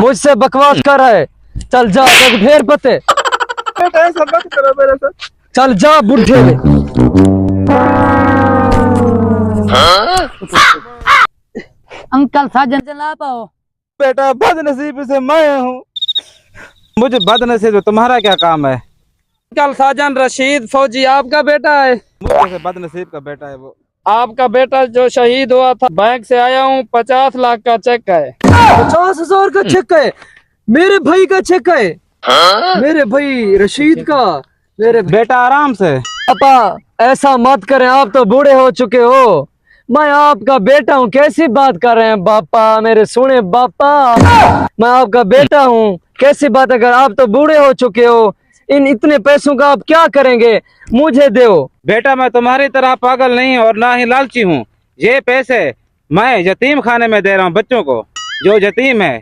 मुझसे बकवास कर है। चल जा ढेर पते। बेटा ऐसा मत करो मेरे साथ। चल जा बुढ़े। अंकल साजन चला पाओ। बेटा बदनसीब से मैं हूँ। मुझे बदनसीब, तुम्हारा क्या काम है? अंकल साजन रशीद फौजी आपका बेटा है। मुझे बदनसीब का बेटा है वो। आपका बेटा जो शहीद हुआ था, बैंक से आया हूँ, 50 लाख का चेक है। 50,000 का चेक है? मेरे भाई का चेक है। मेरे भाई रशीद का। मेरे बेटा आराम से। पापा ऐसा मत करें, आप तो बूढ़े हो चुके हो। मैं आपका बेटा हूँ, कैसी बात कर रहे हैं बापा? मेरे सुने बापा, मैं आपका बेटा हूँ, कैसी बात? अगर आप तो बूढ़े हो चुके हो, इन इतने पैसों का आप क्या करेंगे? मुझे दो। बेटा मैं तुम्हारी तरह पागल नहीं और ना ही लालची हूँ। ये पैसे मैं यतीम खाने में दे रहा हूँ बच्चों को। जो यतीम है